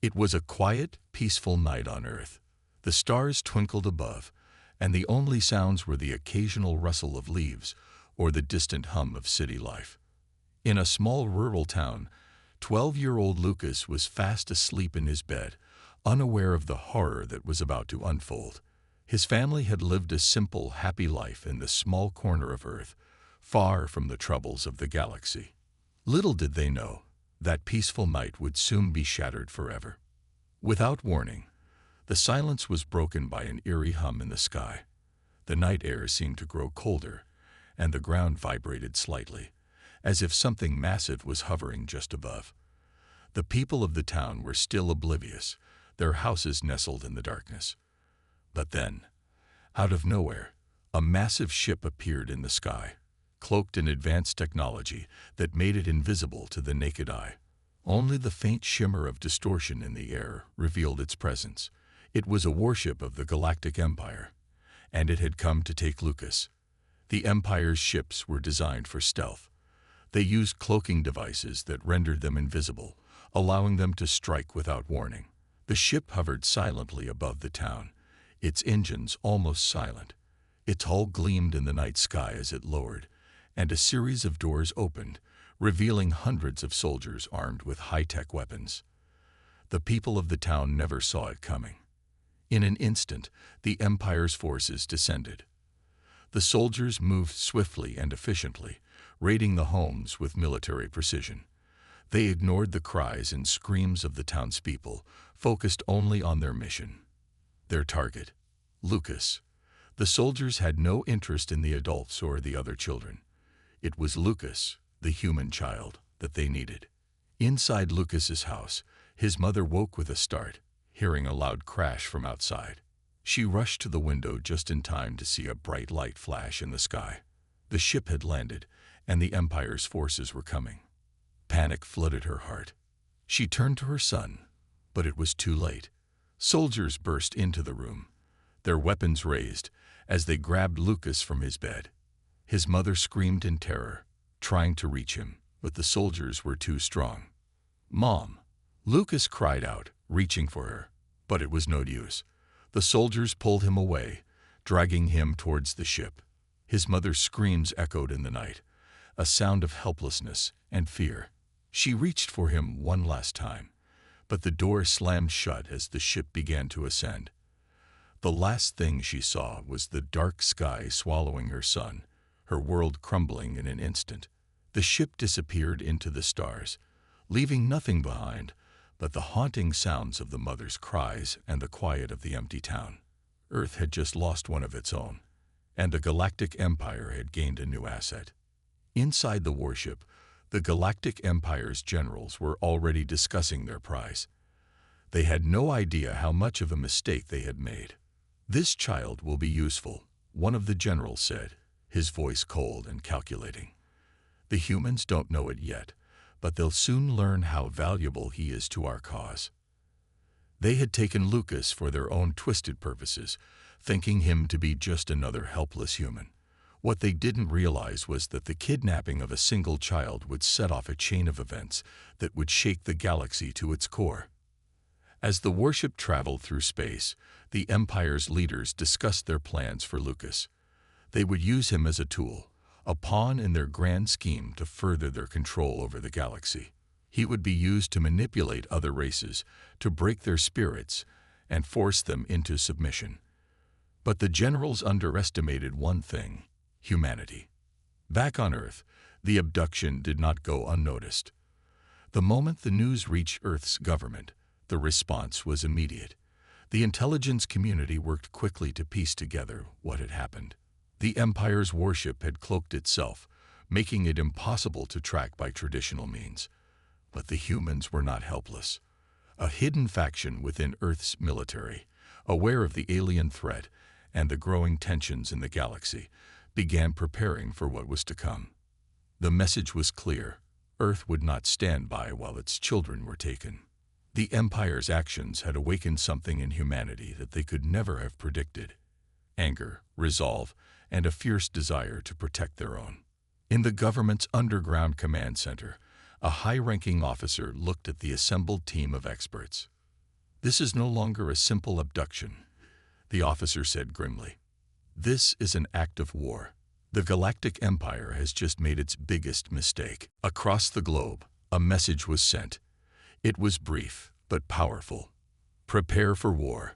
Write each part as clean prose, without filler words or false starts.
It was a quiet, peaceful night on Earth. The stars twinkled above, and the only sounds were the occasional rustle of leaves or the distant hum of city life. In a small rural town, 12-year-old Lucas was fast asleep in his bed, unaware of the horror that was about to unfold. His family had lived a simple, happy life in this small corner of Earth, far from the troubles of the galaxy. Little did they know that peaceful night would soon be shattered forever. Without warning, the silence was broken by an eerie hum in the sky. The night air seemed to grow colder, and the ground vibrated slightly, as if something massive was hovering just above. The people of the town were still oblivious, their houses nestled in the darkness. But then, out of nowhere, a massive ship appeared in the sky, cloaked in advanced technology that made it invisible to the naked eye. Only the faint shimmer of distortion in the air revealed its presence. It was a warship of the Galactic Empire, and it had come to take Lucas. The Empire's ships were designed for stealth. They used cloaking devices that rendered them invisible, allowing them to strike without warning. The ship hovered silently above the town, its engines almost silent. Its hull gleamed in the night sky as it lowered, and a series of doors opened, revealing hundreds of soldiers armed with high-tech weapons. The people of the town never saw it coming. In an instant, the Empire's forces descended. The soldiers moved swiftly and efficiently, raiding the homes with military precision. They ignored the cries and screams of the townspeople, focused only on their mission. Their target, Lucas. The soldiers had no interest in the adults or the other children. It was Lucas, the human child, that they needed. Inside Lucas's house, his mother woke with a start, hearing a loud crash from outside. She rushed to the window just in time to see a bright light flash in the sky. The ship had landed, and the Empire's forces were coming. Panic flooded her heart. She turned to her son, but it was too late. Soldiers burst into the room, their weapons raised, as they grabbed Lucas from his bed. His mother screamed in terror, trying to reach him, but the soldiers were too strong. "Mom!" Lucas cried out, reaching for her, but it was no use. The soldiers pulled him away, dragging him towards the ship. His mother's screams echoed in the night, a sound of helplessness and fear. She reached for him one last time, but the door slammed shut as the ship began to ascend. The last thing she saw was the dark sky swallowing her son, her world crumbling in an instant. The ship disappeared into the stars, leaving nothing behind but the haunting sounds of the mother's cries and the quiet of the empty town. Earth had just lost one of its own, and the Galactic Empire had gained a new asset. Inside the warship, the Galactic Empire's generals were already discussing their prize. They had no idea how much of a mistake they had made. "This child will be useful," one of the generals said, his voice cold and calculating. "The humans don't know it yet, but they'll soon learn how valuable he is to our cause." They had taken Lucas for their own twisted purposes, thinking him to be just another helpless human. What they didn't realize was that the kidnapping of a single child would set off a chain of events that would shake the galaxy to its core. As the warship traveled through space, the Empire's leaders discussed their plans for Lucas. They would use him as a tool, a pawn in their grand scheme to further their control over the galaxy. He would be used to manipulate other races, to break their spirits, and force them into submission. But the generals underestimated one thing: humanity. Back on Earth, the abduction did not go unnoticed. The moment the news reached Earth's government, the response was immediate. The intelligence community worked quickly to piece together what had happened. The Empire's warship had cloaked itself, making it impossible to track by traditional means. But the humans were not helpless. A hidden faction within Earth's military, aware of the alien threat and the growing tensions in the galaxy, began preparing for what was to come. The message was clear: Earth would not stand by while its children were taken. The Empire's actions had awakened something in humanity that they could never have predicted: anger, resolve, and a fierce desire to protect their own. In the government's underground command center, a high-ranking officer looked at the assembled team of experts. "This is no longer a simple abduction," the officer said grimly. "This is an act of war. The Galactic Empire has just made its biggest mistake." Across the globe, a message was sent. It was brief, but powerful. Prepare for war.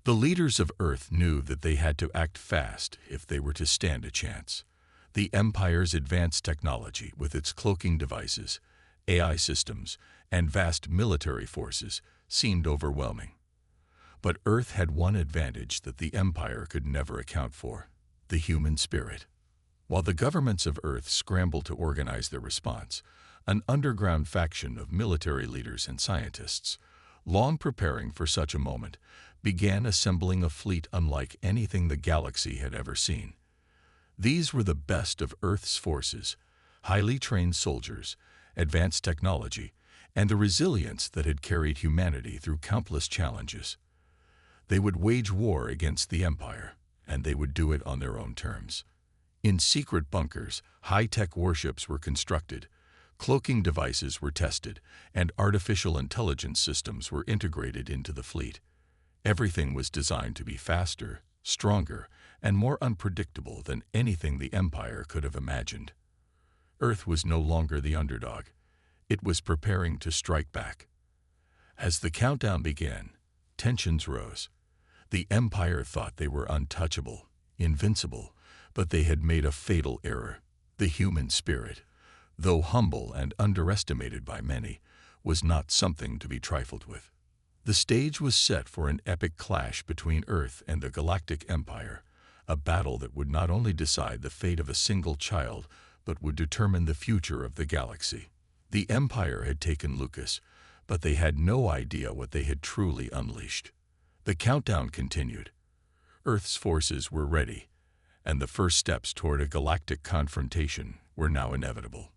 The leaders of Earth knew that they had to act fast if they were to stand a chance. The Empire's advanced technology, with its cloaking devices, AI systems, and vast military forces, seemed overwhelming. But Earth had one advantage that the Empire could never account for: the human spirit. While the governments of Earth scrambled to organize their response, an underground faction of military leaders and scientists, long preparing for such a moment, began assembling a fleet unlike anything the galaxy had ever seen. These were the best of Earth's forces, highly trained soldiers, advanced technology, and the resilience that had carried humanity through countless challenges. They would wage war against the Empire, and they would do it on their own terms. In secret bunkers, high-tech warships were constructed, cloaking devices were tested, and artificial intelligence systems were integrated into the fleet. Everything was designed to be faster, stronger, and more unpredictable than anything the Empire could have imagined. Earth was no longer the underdog. It was preparing to strike back. As the countdown began, tensions rose. The Empire thought they were untouchable, invincible, but they had made a fatal error. The human spirit, though humble and underestimated by many, was not something to be trifled with. The stage was set for an epic clash between Earth and the Galactic Empire, a battle that would not only decide the fate of a single child, but would determine the future of the galaxy. The Empire had taken Lucas, but they had no idea what they had truly unleashed. The countdown continued. Earth's forces were ready, and the first steps toward a galactic confrontation were now inevitable.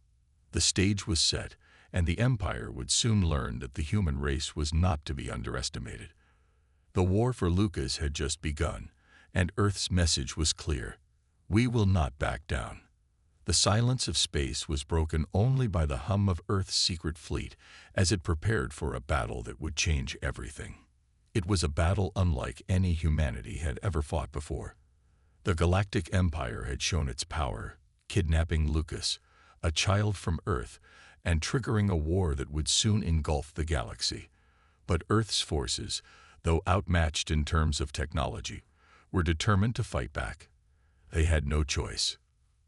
The stage was set, and the Empire would soon learn that the human race was not to be underestimated. The war for Lucas had just begun, and Earth's message was clear: we will not back down. The silence of space was broken only by the hum of Earth's secret fleet as it prepared for a battle that would change everything. It was a battle unlike any humanity had ever fought before. The Galactic Empire had shown its power, kidnapping Lucas, a child from Earth, and triggering a war that would soon engulf the galaxy. But Earth's forces, though outmatched in terms of technology, were determined to fight back. They had no choice.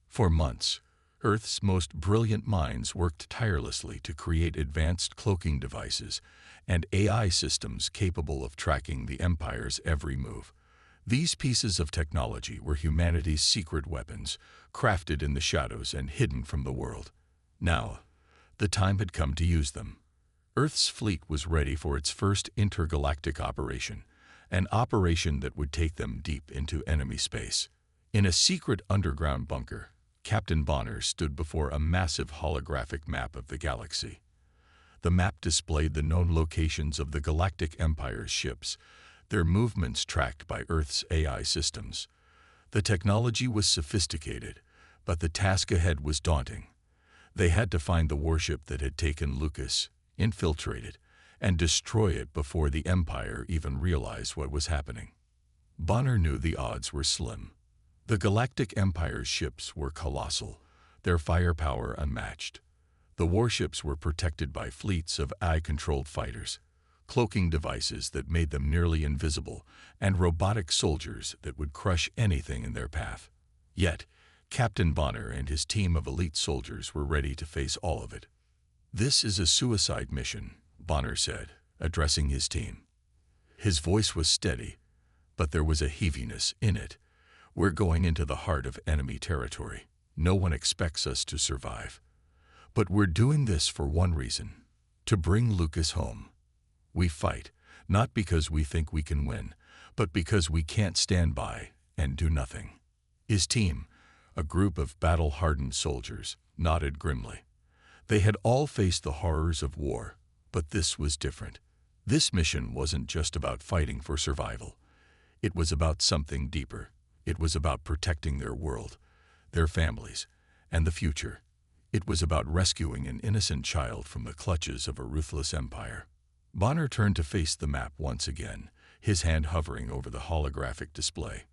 For months, Earth's most brilliant minds worked tirelessly to create advanced cloaking devices and AI systems capable of tracking the Empire's every move. These pieces of technology were humanity's secret weapons, crafted in the shadows and hidden from the world. Now, the time had come to use them. Earth's fleet was ready for its first intergalactic operation, an operation that would take them deep into enemy space. In a secret underground bunker, Captain Bonner stood before a massive holographic map of the galaxy. The map displayed the known locations of the Galactic Empire's ships, their movements tracked by Earth's AI systems. The technology was sophisticated, but the task ahead was daunting. They had to find the warship that had taken Lucas, infiltrate it, and destroy it before the Empire even realized what was happening. Bonner knew the odds were slim. The Galactic Empire's ships were colossal, their firepower unmatched. The warships were protected by fleets of AI-controlled fighters, cloaking devices that made them nearly invisible, and robotic soldiers that would crush anything in their path. Yet, Captain Bonner and his team of elite soldiers were ready to face all of it. "This is a suicide mission," Bonner said, addressing his team. His voice was steady, but there was a heaviness in it. "We're going into the heart of enemy territory. No one expects us to survive. But we're doing this for one reason: to bring Lucas home. We fight, not because we think we can win, but because we can't stand by and do nothing." His team, a group of battle-hardened soldiers, nodded grimly. They had all faced the horrors of war, but this was different. This mission wasn't just about fighting for survival. It was about something deeper. It was about protecting their world, their families, and the future. It was about rescuing an innocent child from the clutches of a ruthless empire. Bonner turned to face the map once again, his hand hovering over the holographic display.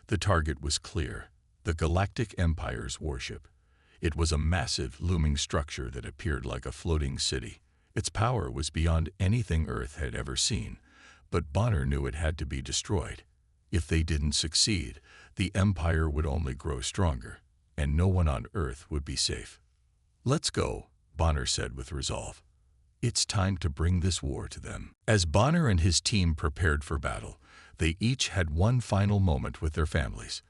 The target was clear: the Galactic Empire's warship. It was a massive, looming structure that appeared like a floating city. Its power was beyond anything Earth had ever seen, but Bonner knew it had to be destroyed. If they didn't succeed, the Empire would only grow stronger, and no one on Earth would be safe. "Let's go," Bonner said with resolve. "It's time to bring this war to them." As Bonner and his team prepared for battle, they each had one final moment with their families.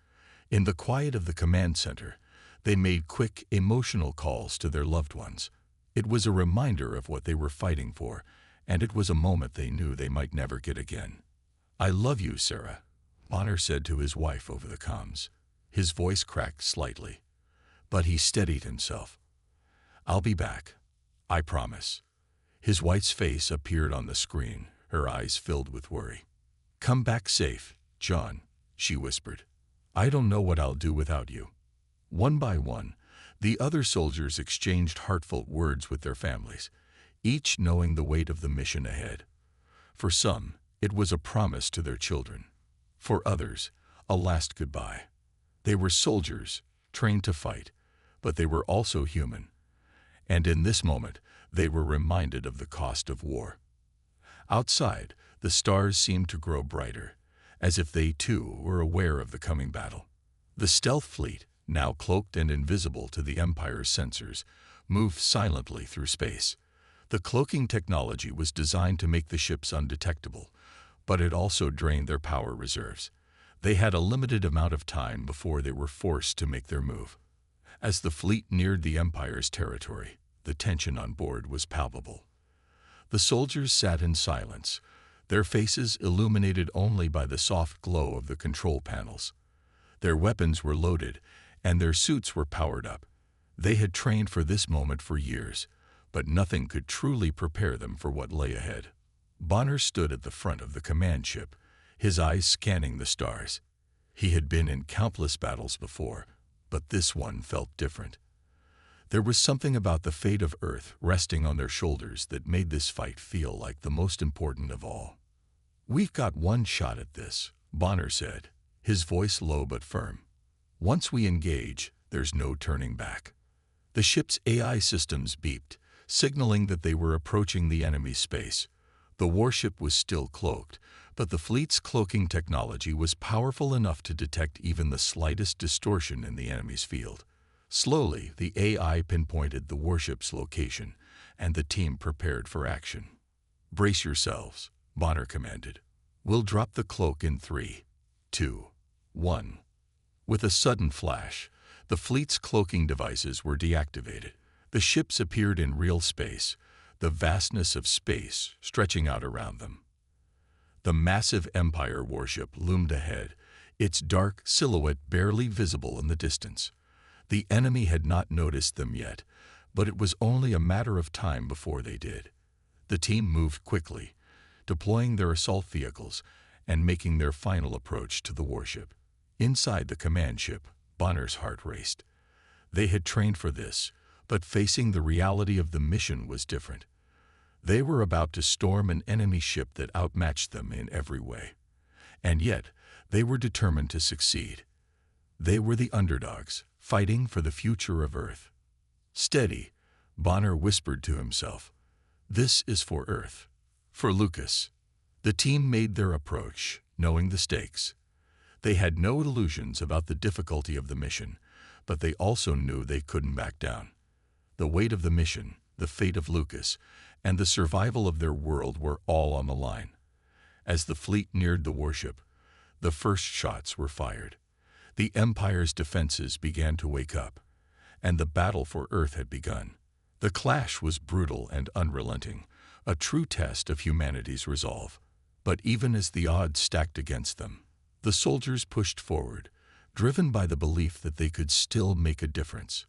In the quiet of the command center, they made quick, emotional calls to their loved ones. It was a reminder of what they were fighting for, and it was a moment they knew they might never get again. "I love you, Sarah," Bonner said to his wife over the comms. His voice cracked slightly, but he steadied himself. "I'll be back. I promise." His wife's face appeared on the screen, her eyes filled with worry. "Come back safe, John," she whispered. "I don't know what I'll do without you." One by one, the other soldiers exchanged heartfelt words with their families, each knowing the weight of the mission ahead. For some, it was a promise to their children. For others, a last goodbye. They were soldiers, trained to fight, but they were also human. And in this moment, they were reminded of the cost of war. Outside, the stars seemed to grow brighter, as if they too were aware of the coming battle. The stealth fleet, now cloaked and invisible to the Empire's sensors, moved silently through space. The cloaking technology was designed to make the ships undetectable, but it also drained their power reserves. They had a limited amount of time before they were forced to make their move. As the fleet neared the Empire's territory, the tension on board was palpable. The soldiers sat in silence, their faces illuminated only by the soft glow of the control panels. Their weapons were loaded, and their suits were powered up. They had trained for this moment for years, but nothing could truly prepare them for what lay ahead. Bonner stood at the front of the command ship, his eyes scanning the stars. He had been in countless battles before, but this one felt different. There was something about the fate of Earth resting on their shoulders that made this fight feel like the most important of all. "We've got one shot at this," Bonner said, his voice low but firm. "Once we engage, there's no turning back." The ship's AI systems beeped, signaling that they were approaching the enemy's space. The warship was still cloaked, but the fleet's cloaking technology was powerful enough to detect even the slightest distortion in the enemy's field. Slowly, the AI pinpointed the warship's location, and the team prepared for action. "Brace yourselves," Bonner commanded. "We'll drop the cloak in 3, 2, 1. With a sudden flash, the fleet's cloaking devices were deactivated. The ships appeared in real space, the vastness of space stretching out around them. The massive Empire warship loomed ahead, its dark silhouette barely visible in the distance. The enemy had not noticed them yet, but it was only a matter of time before they did. The team moved quickly, deploying their assault vehicles and making their final approach to the warship. Inside the command ship, Bonner's heart raced. They had trained for this, but facing the reality of the mission was different. They were about to storm an enemy ship that outmatched them in every way. And yet, they were determined to succeed. They were the underdogs, fighting for the future of Earth. "Steady," Bonner whispered to himself. "This is for Earth, for Lucas." The team made their approach, knowing the stakes. They had no illusions about the difficulty of the mission, but they also knew they couldn't back down. The weight of the mission, the fate of Lucas, and the survival of their world were all on the line. As the fleet neared the warship, the first shots were fired. The Empire's defenses began to wake up, and the battle for Earth had begun. The clash was brutal and unrelenting, a true test of humanity's resolve. But even as the odds stacked against them, the soldiers pushed forward, driven by the belief that they could still make a difference.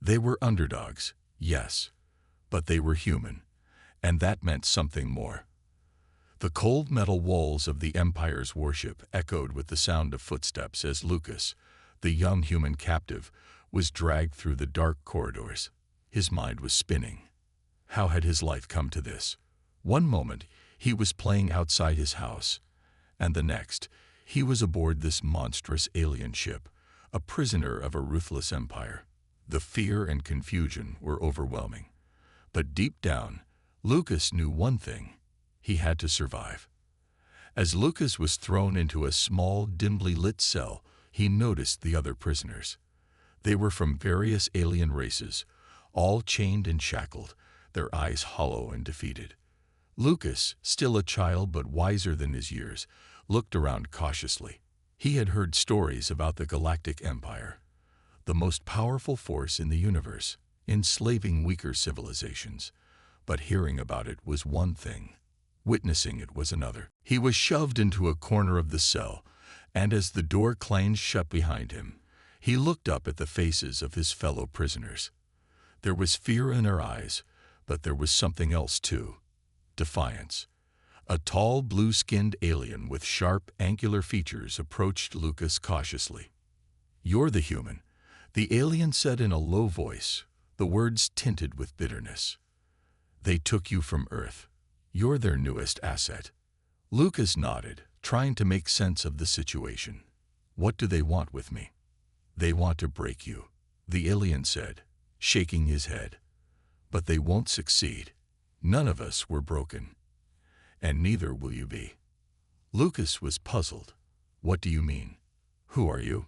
They were underdogs, yes, but they were human, and that meant something more. The cold metal walls of the Empire's warship echoed with the sound of footsteps as Lucas, the young human captive, was dragged through the dark corridors. His mind was spinning. How had his life come to this? One moment, he was playing outside his house, and the next, he was aboard this monstrous alien ship, a prisoner of a ruthless empire. The fear and confusion were overwhelming. But deep down, Lucas knew one thing: he had to survive. As Lucas was thrown into a small, dimly lit cell, he noticed the other prisoners. They were from various alien races, all chained and shackled, their eyes hollow and defeated. Lucas, still a child but wiser than his years, looked around cautiously. He had heard stories about the Galactic Empire, the most powerful force in the universe, enslaving weaker civilizations. But hearing about it was one thing. Witnessing it was another. He was shoved into a corner of the cell, and as the door clanged shut behind him, he looked up at the faces of his fellow prisoners. There was fear in their eyes, but there was something else too: defiance. A tall, blue-skinned alien with sharp, angular features approached Lucas cautiously. "You're the human," the alien said in a low voice, the words tinted with bitterness. "They took you from Earth. You're their newest asset." Lucas nodded, trying to make sense of the situation. "What do they want with me?" "They want to break you," the alien said, shaking his head. "But they won't succeed. None of us were broken. And neither will you be." Lucas was puzzled. "What do you mean? Who are you?"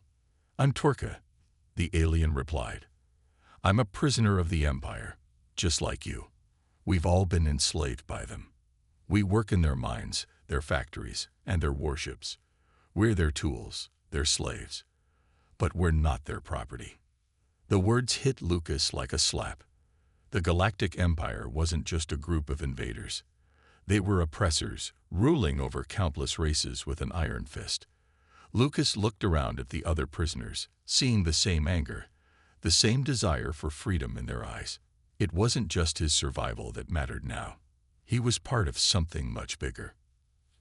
"I'm Torka," the alien replied. "I'm a prisoner of the Empire, just like you. We've all been enslaved by them. We work in their mines, their factories, and their warships. We're their tools, their slaves. But we're not their property." The words hit Lucas like a slap. The Galactic Empire wasn't just a group of invaders. They were oppressors, ruling over countless races with an iron fist. Lucas looked around at the other prisoners, seeing the same anger, the same desire for freedom in their eyes. It wasn't just his survival that mattered now. He was part of something much bigger.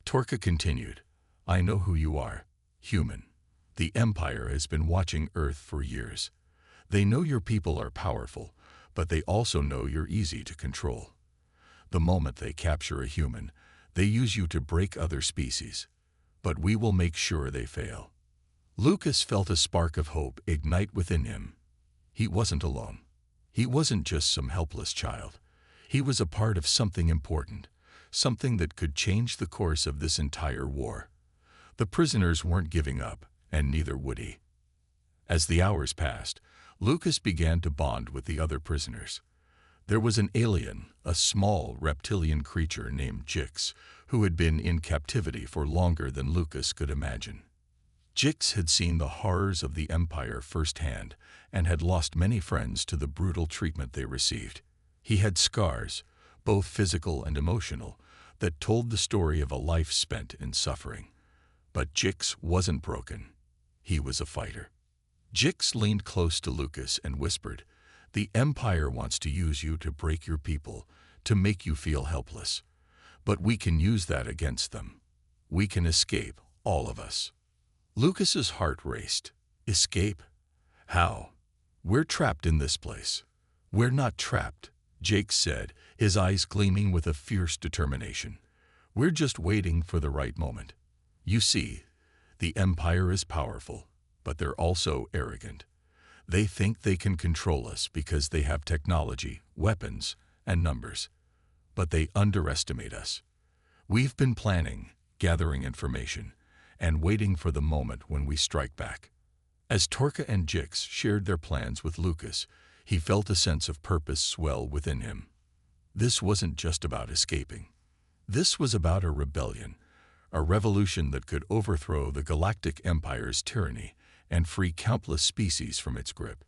Torka continued, "I know who you are, human. The Empire has been watching Earth for years. They know your people are powerful, but they also know you're easy to control. The moment they capture a human, they use you to break other species. But we will make sure they fail." Lucas felt a spark of hope ignite within him. He wasn't alone. He wasn't just some helpless child. He was a part of something important, something that could change the course of this entire war. The prisoners weren't giving up, and neither would he. As the hours passed, Lucas began to bond with the other prisoners. There was an alien, a small reptilian creature named Jix, who had been in captivity for longer than Lucas could imagine. Jix had seen the horrors of the Empire firsthand and had lost many friends to the brutal treatment they received. He had scars, both physical and emotional, that told the story of a life spent in suffering. But Jix wasn't broken. He was a fighter. Jix leaned close to Lucas and whispered, "The Empire wants to use you to break your people, to make you feel helpless. But we can use that against them. We can escape, all of us." Lucas's heart raced. Escape? How? "We're trapped in this place." "We're not trapped," Jake said, his eyes gleaming with a fierce determination. "We're just waiting for the right moment. You see, the Empire is powerful, but they're also arrogant. They think they can control us because they have technology, weapons, and numbers. But they underestimate us. We've been planning, gathering information, and waiting for the moment when we strike back." As Torka and Jix shared their plans with Lucas, he felt a sense of purpose swell within him. This wasn't just about escaping. This was about a rebellion, a revolution that could overthrow the Galactic Empire's tyranny and free countless species from its grip.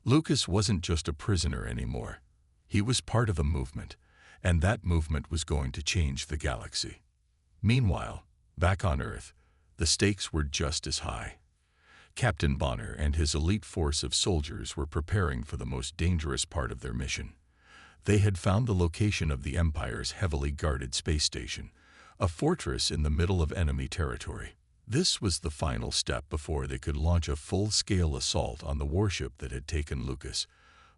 Lucas wasn't just a prisoner anymore. He was part of a movement, and that movement was going to change the galaxy. Meanwhile, back on Earth, the stakes were just as high. Captain Bonner and his elite force of soldiers were preparing for the most dangerous part of their mission. They had found the location of the Empire's heavily guarded space station, a fortress in the middle of enemy territory. This was the final step before they could launch a full-scale assault on the warship that had taken Lucas.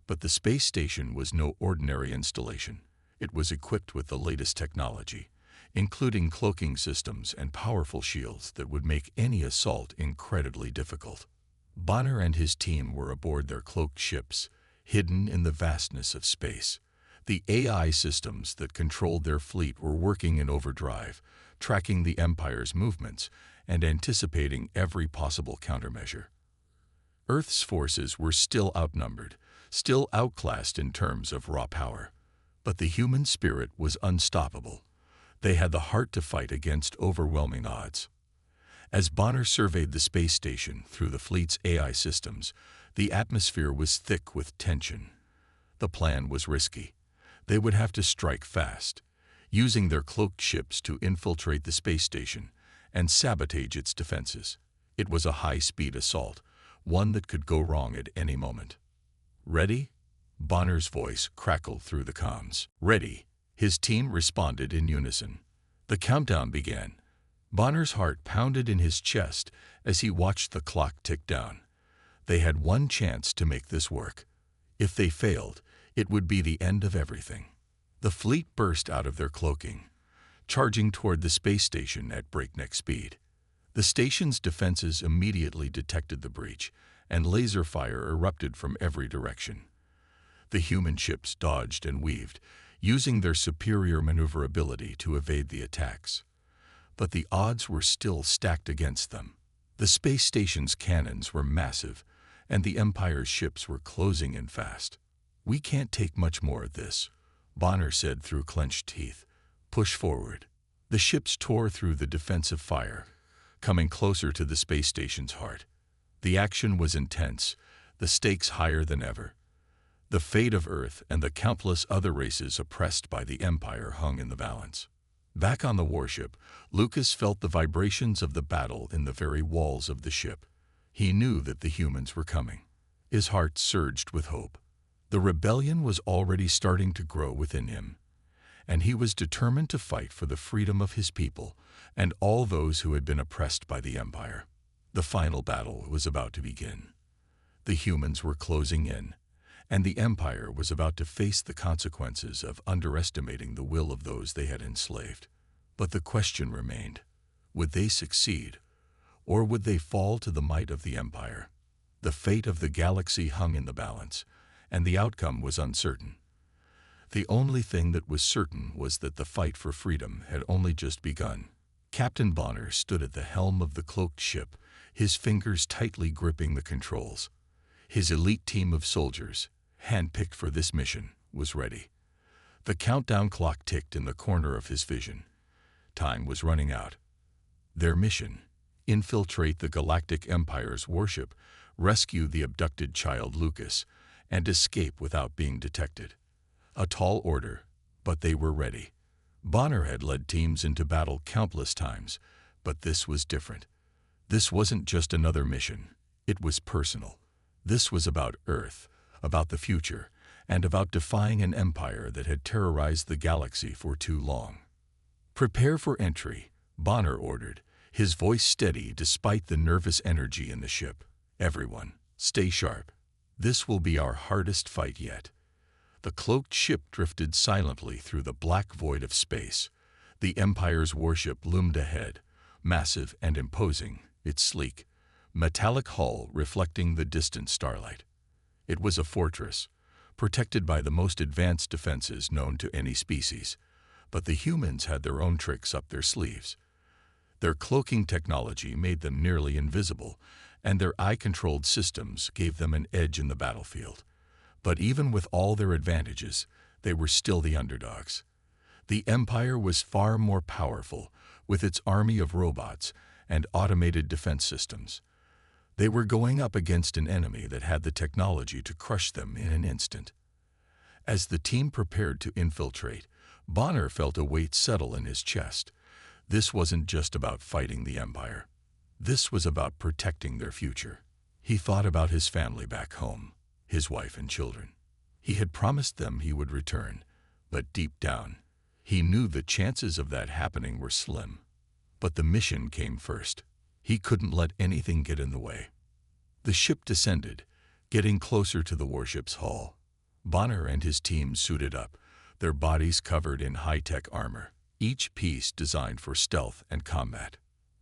But the space station was no ordinary installation. It was equipped with the latest technology, including cloaking systems and powerful shields that would make any assault incredibly difficult. Bonner and his team were aboard their cloaked ships, hidden in the vastness of space. The AI systems that controlled their fleet were working in overdrive, tracking the Empire's movements and anticipating every possible countermeasure. Earth's forces were still outnumbered, still outclassed in terms of raw power. But the human spirit was unstoppable. They had the heart to fight against overwhelming odds. As Bonner surveyed the space station through the fleet's AI systems, the atmosphere was thick with tension. The plan was risky. They would have to strike fast, using their cloaked ships to infiltrate the space station and sabotage its defenses. It was a high-speed assault, one that could go wrong at any moment. "Ready?" Bonner's voice crackled through the comms. "Ready." His team responded in unison. The countdown began. Bonner's heart pounded in his chest as he watched the clock tick down. They had one chance to make this work. If they failed, it would be the end of everything. The fleet burst out of their cloaking, charging toward the space station at breakneck speed. The station's defenses immediately detected the breach, and laser fire erupted from every direction. The human ships dodged and weaved, using their superior maneuverability to evade the attacks. But the odds were still stacked against them. The space station's cannons were massive, and the Empire's ships were closing in fast. "We can't take much more of this," Bonner said through clenched teeth. "Push forward." The ships tore through the defensive fire, coming closer to the space station's heart. The action was intense, the stakes higher than ever. The fate of Earth and the countless other races oppressed by the Empire hung in the balance. Back on the warship, Lucas felt the vibrations of the battle in the very walls of the ship. He knew that the humans were coming. His heart surged with hope. The rebellion was already starting to grow within him, and he was determined to fight for the freedom of his people and all those who had been oppressed by the Empire. The final battle was about to begin. The humans were closing in, and the Empire was about to face the consequences of underestimating the will of those they had enslaved. But the question remained, would they succeed, or would they fall to the might of the Empire? The fate of the galaxy hung in the balance, and the outcome was uncertain. The only thing that was certain was that the fight for freedom had only just begun. Captain Bonner stood at the helm of the cloaked ship, his fingers tightly gripping the controls. His elite team of soldiers, handpicked for this mission, was ready. The countdown clock ticked in the corner of his vision. Time was running out. Their mission: infiltrate the Galactic Empire's warship, rescue the abducted child Lucas, and escape without being detected. A tall order, but they were ready. Bonner had led teams into battle countless times, but this was different. This wasn't just another mission. It was personal. This was about Earth, about the future, and about defying an empire that had terrorized the galaxy for too long. "Prepare for entry," Bonner ordered, his voice steady despite the nervous energy in the ship. "Everyone, stay sharp. This will be our hardest fight yet." The cloaked ship drifted silently through the black void of space. The Empire's warship loomed ahead, massive and imposing, its sleek, metallic hull reflecting the distant starlight. It was a fortress, protected by the most advanced defenses known to any species, but the humans had their own tricks up their sleeves. Their cloaking technology made them nearly invisible, and their eye-controlled systems gave them an edge in the battlefield. But even with all their advantages, they were still the underdogs. The Empire was far more powerful, with its army of robots and automated defense systems. They were going up against an enemy that had the technology to crush them in an instant. As the team prepared to infiltrate, Bonner felt a weight settle in his chest. This wasn't just about fighting the Empire. This was about protecting their future. He thought about his family back home, his wife and children. He had promised them he would return, but deep down, he knew the chances of that happening were slim. But the mission came first. He couldn't let anything get in the way. The ship descended, getting closer to the warship's hull. Bonner and his team suited up, their bodies covered in high-tech armor, each piece designed for stealth and combat.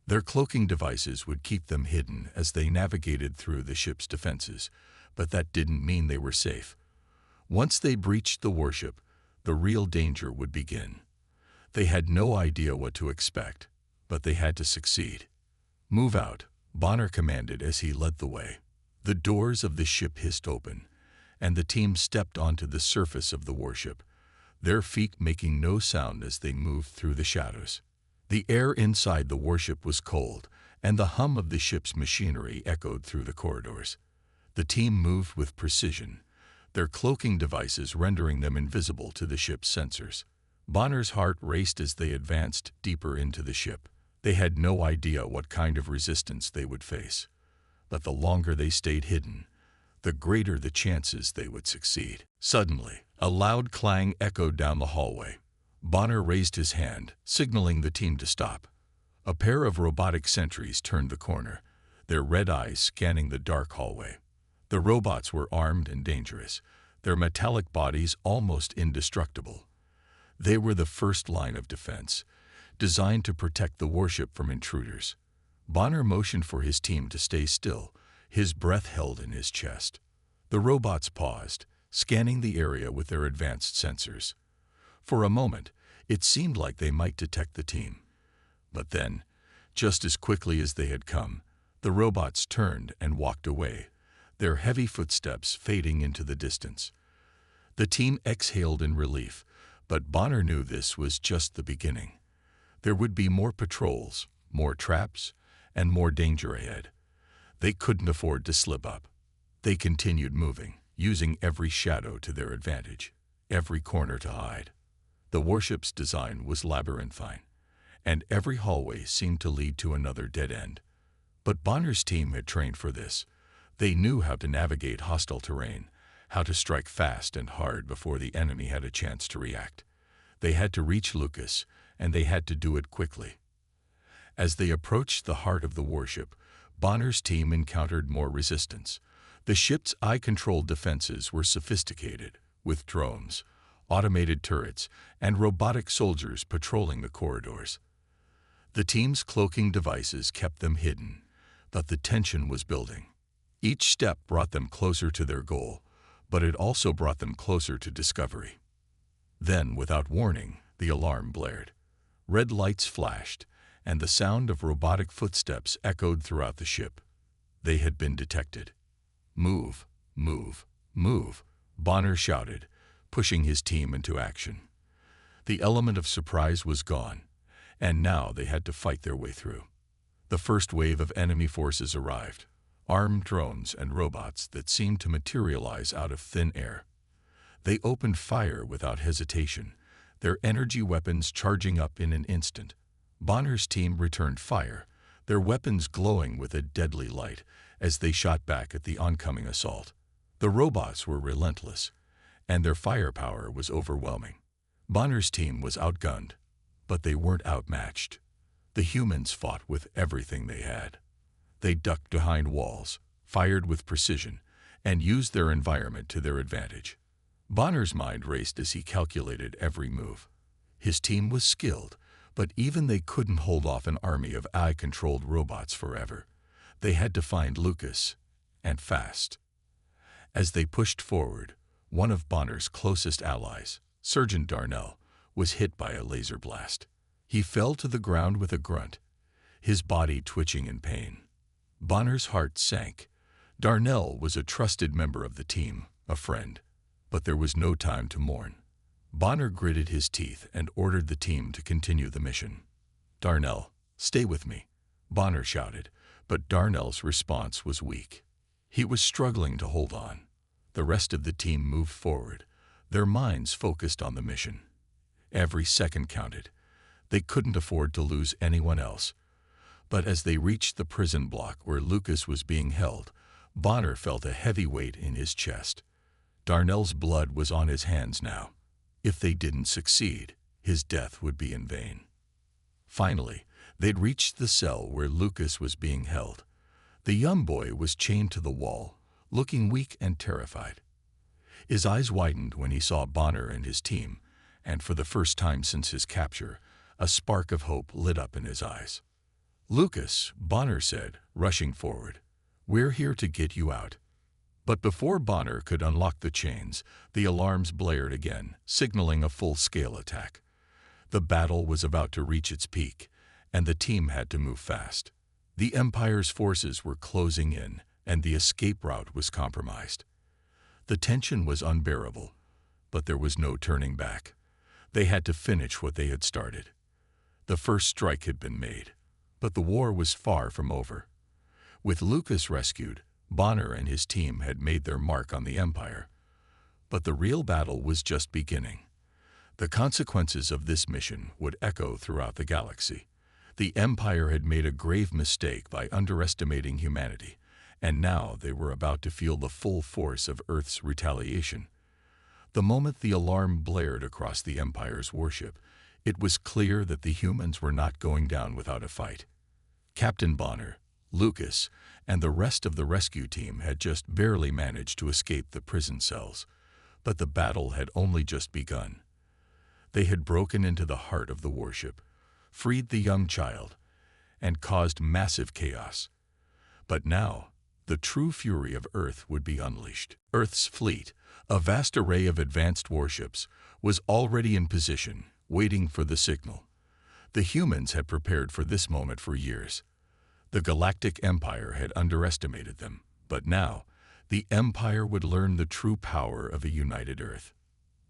Their cloaking devices would keep them hidden as they navigated through the ship's defenses, but that didn't mean they were safe. Once they breached the warship, the real danger would begin. They had no idea what to expect, but they had to succeed. "Move out," Bonner commanded as he led the way. The doors of the ship hissed open, and the team stepped onto the surface of the warship, their feet making no sound as they moved through the shadows. The air inside the warship was cold, and the hum of the ship's machinery echoed through the corridors. The team moved with precision, their cloaking devices rendering them invisible to the ship's sensors. Bonner's heart raced as they advanced deeper into the ship. They had no idea what kind of resistance they would face, but the longer they stayed hidden, the greater the chances they would succeed. Suddenly, a loud clang echoed down the hallway. Bonner raised his hand, signaling the team to stop. A pair of robotic sentries turned the corner, their red eyes scanning the dark hallway. The robots were armed and dangerous, their metallic bodies almost indestructible. They were the first line of defense, designed to protect the warship from intruders. Bonner motioned for his team to stay still, his breath held in his chest. The robots paused, scanning the area with their advanced sensors. For a moment, it seemed like they might detect the team. But then, just as quickly as they had come, the robots turned and walked away, their heavy footsteps fading into the distance. The team exhaled in relief, but Bonner knew this was just the beginning. There would be more patrols, more traps, and more danger ahead. They couldn't afford to slip up. They continued moving, using every shadow to their advantage, every corner to hide. The warship's design was labyrinthine, and every hallway seemed to lead to another dead end. But Bonner's team had trained for this. They knew how to navigate hostile terrain, how to strike fast and hard before the enemy had a chance to react. They had to reach Lucas, and they had to do it quickly. As they approached the heart of the warship, Bonner's team encountered more resistance. The ship's eye-controlled defenses were sophisticated, with drones, automated turrets, and robotic soldiers patrolling the corridors. The team's cloaking devices kept them hidden, but the tension was building. Each step brought them closer to their goal, but it also brought them closer to discovery. Then, without warning, the alarm blared. Red lights flashed, and the sound of robotic footsteps echoed throughout the ship. They had been detected. "Move, move, move," Bonner shouted, pushing his team into action. The element of surprise was gone, and now they had to fight their way through. The first wave of enemy forces arrived, armed drones and robots that seemed to materialize out of thin air. They opened fire without hesitation, their energy weapons charging up in an instant. Bonner's team returned fire, their weapons glowing with a deadly light as they shot back at the oncoming assault. The robots were relentless, and their firepower was overwhelming. Bonner's team was outgunned, but they weren't outmatched. The humans fought with everything they had. They ducked behind walls, fired with precision, and used their environment to their advantage. Bonner's mind raced as he calculated every move. His team was skilled, but even they couldn't hold off an army of eye-controlled robots forever. They had to find Lucas, and fast. As they pushed forward, one of Bonner's closest allies, Sergeant Darnell, was hit by a laser blast. He fell to the ground with a grunt, his body twitching in pain. Bonner's heart sank. Darnell was a trusted member of the team, a friend, but there was no time to mourn. Bonner gritted his teeth and ordered the team to continue the mission. "Darnell, stay with me," Bonner shouted, but Darnell's response was weak. He was struggling to hold on. The rest of the team moved forward, their minds focused on the mission. Every second counted. They couldn't afford to lose anyone else. But as they reached the prison block where Lucas was being held, Bonner felt a heavy weight in his chest. Darnell's blood was on his hands now. If they didn't succeed, his death would be in vain. Finally, they'd reached the cell where Lucas was being held. The young boy was chained to the wall, looking weak and terrified. His eyes widened when he saw Bonner and his team, and for the first time since his capture, a spark of hope lit up in his eyes. "Lucas," Bonner said, rushing forward, "we're here to get you out." But before Bonner could unlock the chains, the alarms blared again, signaling a full-scale attack. The battle was about to reach its peak, and the team had to move fast. The Empire's forces were closing in, and the escape route was compromised. The tension was unbearable, but there was no turning back. They had to finish what they had started. The first strike had been made, but the war was far from over. With Lucas rescued, Bonner and his team had made their mark on the Empire. But the real battle was just beginning. The consequences of this mission would echo throughout the galaxy. The Empire had made a grave mistake by underestimating humanity, and now they were about to feel the full force of Earth's retaliation. The moment the alarm blared across the Empire's warship, it was clear that the humans were not going down without a fight. Captain Bonner, Lucas, and the rest of the rescue team had just barely managed to escape the prison cells, but the battle had only just begun. They had broken into the heart of the warship, freed the young child, and caused massive chaos. But now, the true fury of Earth would be unleashed. Earth's fleet, a vast array of advanced warships, was already in position, waiting for the signal. The humans had prepared for this moment for years. The Galactic Empire had underestimated them, but now, the Empire would learn the true power of a united Earth.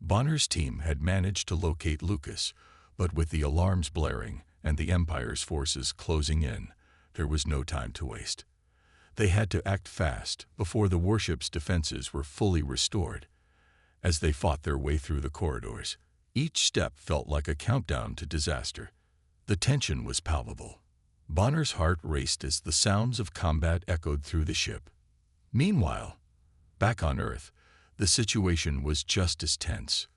Bonner's team had managed to locate Lucas, but with the alarms blaring and the Empire's forces closing in, there was no time to waste. They had to act fast before the warship's defenses were fully restored. As they fought their way through the corridors, each step felt like a countdown to disaster. The tension was palpable. Bonner's heart raced as the sounds of combat echoed through the ship. Meanwhile, back on Earth, the situation was just as tense.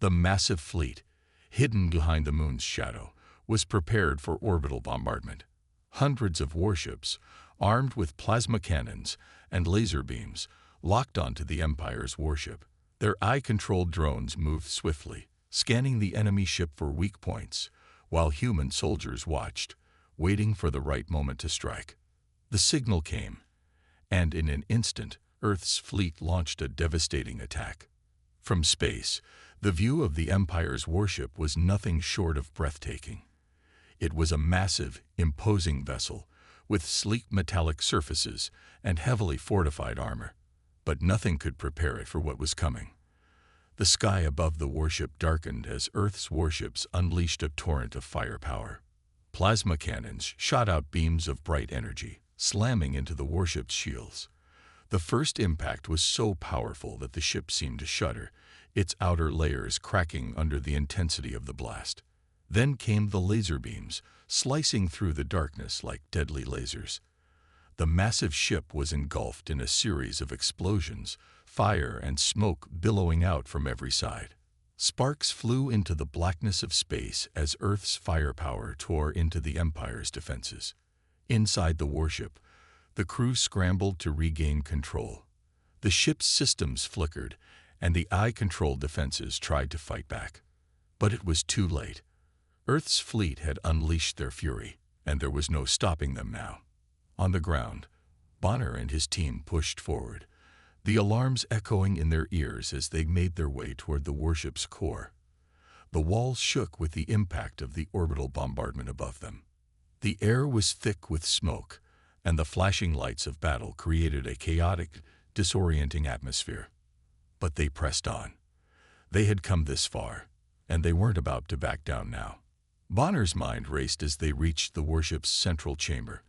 The massive fleet, hidden behind the moon's shadow, was prepared for orbital bombardment. Hundreds of warships, armed with plasma cannons and laser beams, locked onto the Empire's warship. Their eye-controlled drones moved swiftly, scanning the enemy ship for weak points, while human soldiers watched, waiting for the right moment to strike. The signal came, and in an instant, Earth's fleet launched a devastating attack. From space, the view of the Empire's warship was nothing short of breathtaking. It was a massive, imposing vessel, with sleek metallic surfaces and heavily fortified armor, but nothing could prepare it for what was coming. The sky above the warship darkened as Earth's warships unleashed a torrent of firepower. Plasma cannons shot out beams of bright energy, slamming into the warship's shields. The first impact was so powerful that the ship seemed to shudder, its outer layers cracking under the intensity of the blast. Then came the laser beams, slicing through the darkness like deadly lasers. The massive ship was engulfed in a series of explosions, fire and smoke billowing out from every side. Sparks flew into the blackness of space as Earth's firepower tore into the Empire's defenses. Inside the warship, the crew scrambled to regain control. The ship's systems flickered, and the eye-controlled defenses tried to fight back. But it was too late. Earth's fleet had unleashed their fury, and there was no stopping them now. On the ground, Bonner and his team pushed forward, the alarms echoing in their ears as they made their way toward the warship's core. The walls shook with the impact of the orbital bombardment above them. The air was thick with smoke, and the flashing lights of battle created a chaotic, disorienting atmosphere. But they pressed on. They had come this far, and they weren't about to back down now. Bonner's mind raced as they reached the warship's central chamber.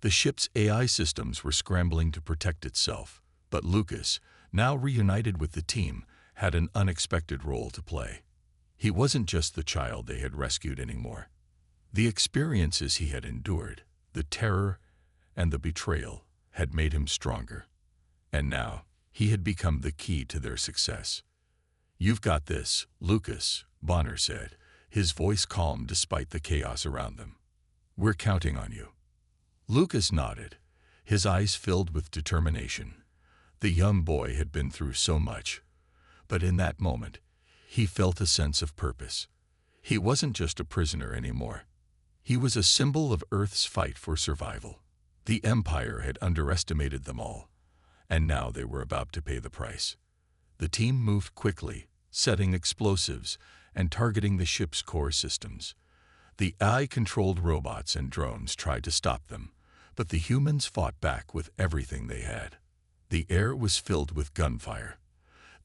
The ship's AI systems were scrambling to protect itself, but Lucas, now reunited with the team, had an unexpected role to play. He wasn't just the child they had rescued anymore. The experiences he had endured, the terror and the betrayal, had made him stronger. And now, he had become the key to their success. "You've got this, Lucas," Bonner said, his voice calm despite the chaos around them. "We're counting on you." Lucas nodded, his eyes filled with determination. The young boy had been through so much, but in that moment, He felt a sense of purpose. He wasn't just a prisoner anymore. He was a symbol of Earth's fight for survival. The Empire had underestimated them all, and now they were about to pay the price. The team moved quickly, setting explosives and targeting the ship's core systems. The AI-controlled robots and drones tried to stop them, but the humans fought back with everything they had. The air was filled with gunfire,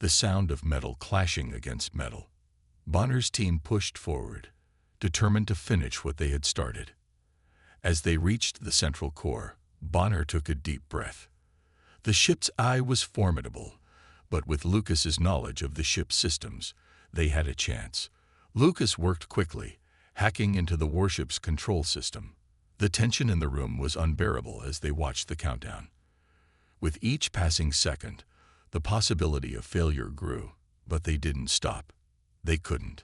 the sound of metal clashing against metal. Bonner's team pushed forward, determined to finish what they had started. As they reached the central core, Bonner took a deep breath. The ship's eye was formidable, but with Lucas's knowledge of the ship's systems, they had a chance. Lucas worked quickly, hacking into the warship's control system. The tension in the room was unbearable as they watched the countdown. With each passing second, the possibility of failure grew, but they didn't stop. They couldn't.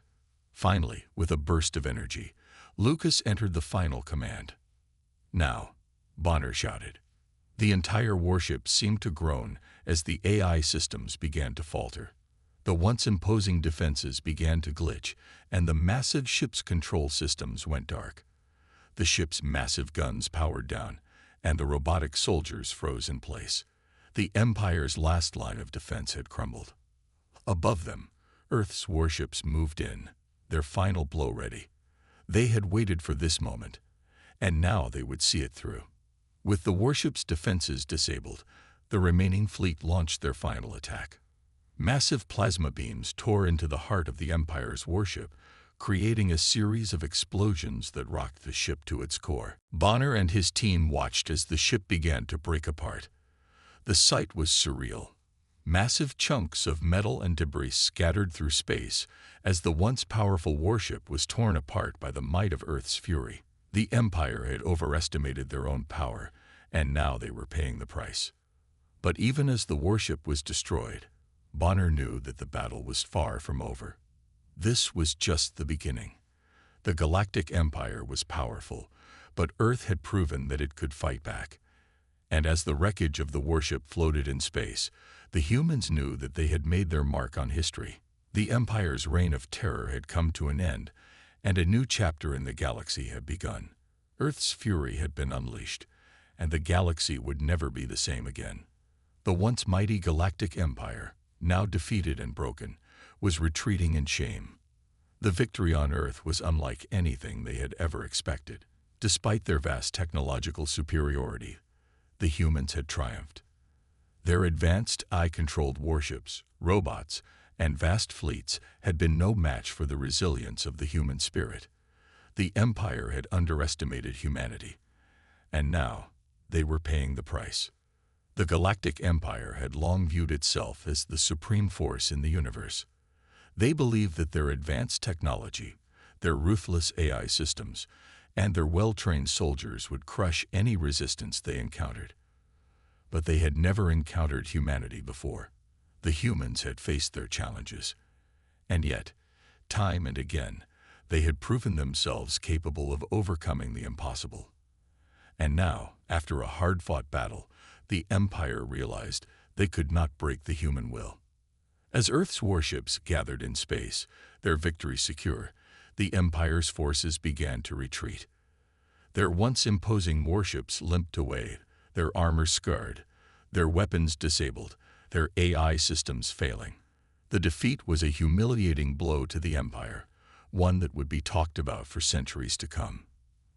Finally, with a burst of energy, Lucas entered the final command. "Now," Bonner shouted. The entire warship seemed to groan as the AI systems began to falter. The once imposing defenses began to glitch, and the massive ship's control systems went dark. The ship's massive guns powered down, and the robotic soldiers froze in place. The Empire's last line of defense had crumbled. Above them, Earth's warships moved in, their final blow ready. They had waited for this moment, and now they would see it through. With the warship's defenses disabled, the remaining fleet launched their final attack. Massive plasma beams tore into the heart of the Empire's warship, creating a series of explosions that rocked the ship to its core. Bonner and his team watched as the ship began to break apart. The sight was surreal. Massive chunks of metal and debris scattered through space as the once powerful warship was torn apart by the might of Earth's fury. The Empire had overestimated their own power, and now they were paying the price. But even as the warship was destroyed, Bonner knew that the battle was far from over. This was just the beginning. The Galactic Empire was powerful, but Earth had proven that it could fight back. And as the wreckage of the warship floated in space, the humans knew that they had made their mark on history. The Empire's reign of terror had come to an end, and a new chapter in the galaxy had begun. Earth's fury had been unleashed, and the galaxy would never be the same again. The once mighty Galactic Empire, now defeated and broken, was retreating in shame. The victory on Earth was unlike anything they had ever expected. Despite their vast technological superiority, the humans had triumphed. Their advanced AI-controlled warships, robots, and vast fleets had been no match for the resilience of the human spirit. The Empire had underestimated humanity, and now they were paying the price. The Galactic Empire had long viewed itself as the supreme force in the universe. They believed that their advanced technology, their ruthless AI systems, and their well-trained soldiers would crush any resistance they encountered. But they had never encountered humanity before. The humans had faced their challenges. And yet, time and again, they had proven themselves capable of overcoming the impossible. And now, after a hard-fought battle, the Empire realized they could not break the human will. As Earth's warships gathered in space, their victory secure, the Empire's forces began to retreat. Their once imposing warships limped away, their armor scarred, their weapons disabled, their AI systems failing. The defeat was a humiliating blow to the Empire, one that would be talked about for centuries to come.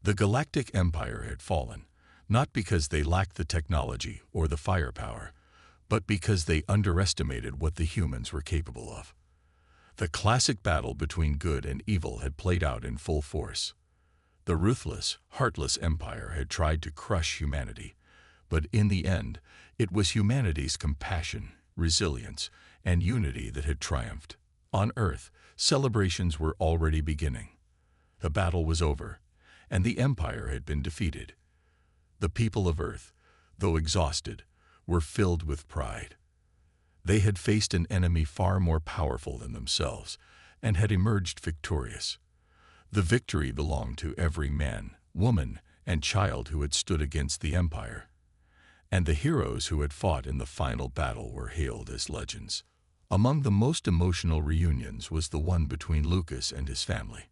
The Galactic Empire had fallen, not because they lacked the technology or the firepower, but because they underestimated what the humans were capable of. The classic battle between good and evil had played out in full force. The ruthless, heartless Empire had tried to crush humanity, but in the end, it was humanity's compassion, resilience, and unity that had triumphed. On Earth, celebrations were already beginning. The battle was over, and the Empire had been defeated. The people of Earth, though exhausted, were filled with pride. They had faced an enemy far more powerful than themselves and had emerged victorious. The victory belonged to every man, woman, and child who had stood against the Empire. And the heroes who had fought in the final battle were hailed as legends. Among the most emotional reunions was the one between Lucas and his family.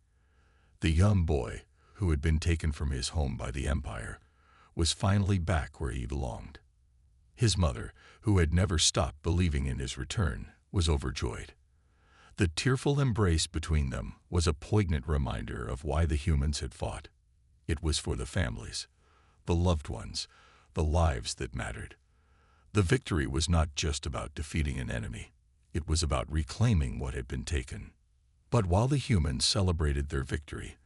The young boy, who had been taken from his home by the Empire, was finally back where he belonged. His mother, who had never stopped believing in his return, was overjoyed. The tearful embrace between them was a poignant reminder of why the humans had fought. It was for the families, the loved ones, the lives that mattered. The victory was not just about defeating an enemy. It was about reclaiming what had been taken. But while the humans celebrated their victory,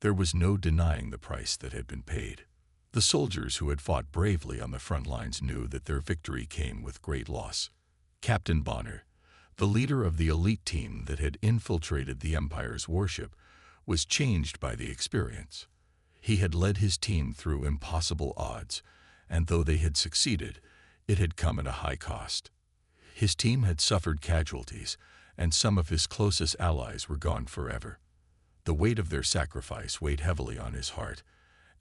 there was no denying the price that had been paid. The soldiers who had fought bravely on the front lines knew that their victory came with great loss. Captain Bonner, the leader of the elite team that had infiltrated the Empire's warship, was changed by the experience. He had led his team through impossible odds, and though they had succeeded, it had come at a high cost. His team had suffered casualties, and some of his closest allies were gone forever. The weight of their sacrifice weighed heavily on his heart,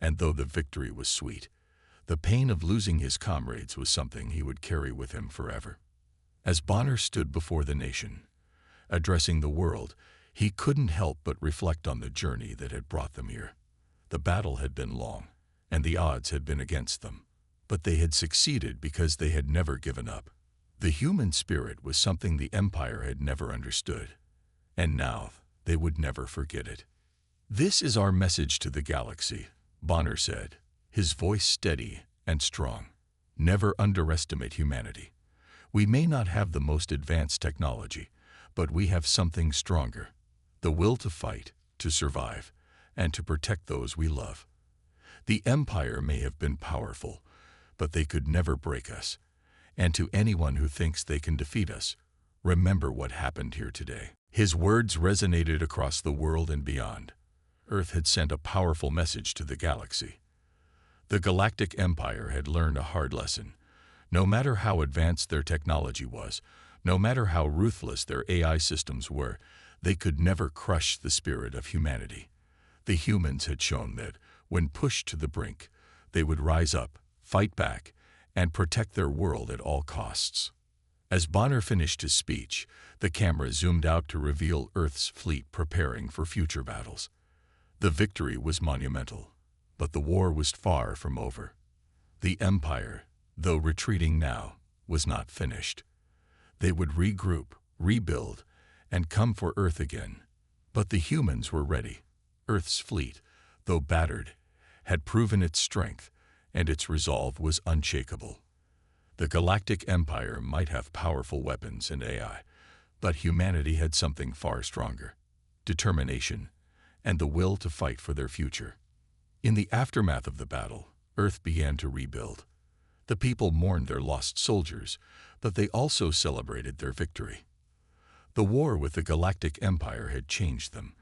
and though the victory was sweet, the pain of losing his comrades was something he would carry with him forever. As Bonner stood before the nation, addressing the world, he couldn't help but reflect on the journey that had brought them here. The battle had been long, and the odds had been against them, but they had succeeded because they had never given up. The human spirit was something the Empire had never understood, and now they would never forget it. "This is our message to the galaxy," Bonner said, his voice steady and strong. "Never underestimate humanity. We may not have the most advanced technology, but we have something stronger: the will to fight, to survive, and to protect those we love. The Empire may have been powerful, but they could never break us. And to anyone who thinks they can defeat us, remember what happened here today." His words resonated across the world and beyond. Earth had sent a powerful message to the galaxy. The Galactic Empire had learned a hard lesson. No matter how advanced their technology was, no matter how ruthless their AI systems were, they could never crush the spirit of humanity. The humans had shown that, when pushed to the brink, they would rise up, fight back, and protect their world at all costs. As Bonner finished his speech, the camera zoomed out to reveal Earth's fleet preparing for future battles. The victory was monumental, but the war was far from over. The Empire, though retreating now, was not finished. They would regroup, rebuild, and come for Earth again. But the humans were ready. Earth's fleet, though battered, had proven its strength, and its resolve was unshakable. The Galactic Empire might have powerful weapons and AI, but humanity had something far stronger: determination and the will to fight for their future. In the aftermath of the battle, Earth began to rebuild. The people mourned their lost soldiers, but they also celebrated their victory. The war with the Galactic Empire had changed them,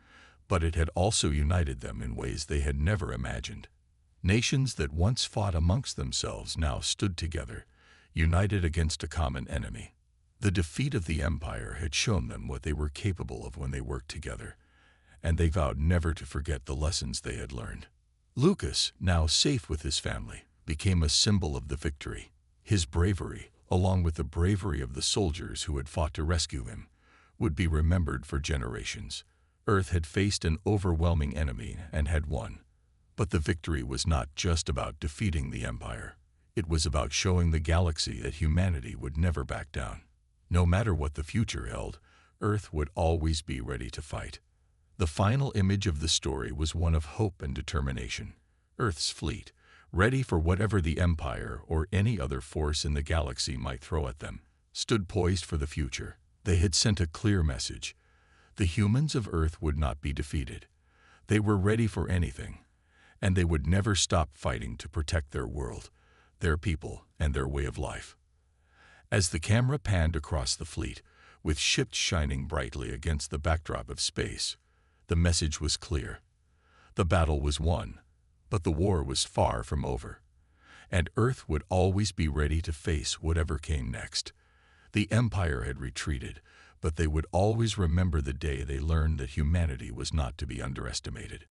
but it had also united them in ways they had never imagined. Nations that once fought amongst themselves now stood together, united against a common enemy. The defeat of the Empire had shown them what they were capable of when they worked together, and they vowed never to forget the lessons they had learned. Lucas, now safe with his family, became a symbol of the victory. His bravery, along with the bravery of the soldiers who had fought to rescue him, would be remembered for generations. Earth had faced an overwhelming enemy and had won. But the victory was not just about defeating the Empire. It was about showing the galaxy that humanity would never back down. No matter what the future held, Earth would always be ready to fight. The final image of the story was one of hope and determination. Earth's fleet, ready for whatever the Empire or any other force in the galaxy might throw at them, stood poised for the future. They had sent a clear message. The humans of Earth would not be defeated. They were ready for anything, and they would never stop fighting to protect their world, their people, and their way of life. As the camera panned across the fleet, with ships shining brightly against the backdrop of space, the message was clear. The battle was won, but the war was far from over, and Earth would always be ready to face whatever came next. The Empire had retreated, but they would always remember the day they learned that humanity was not to be underestimated.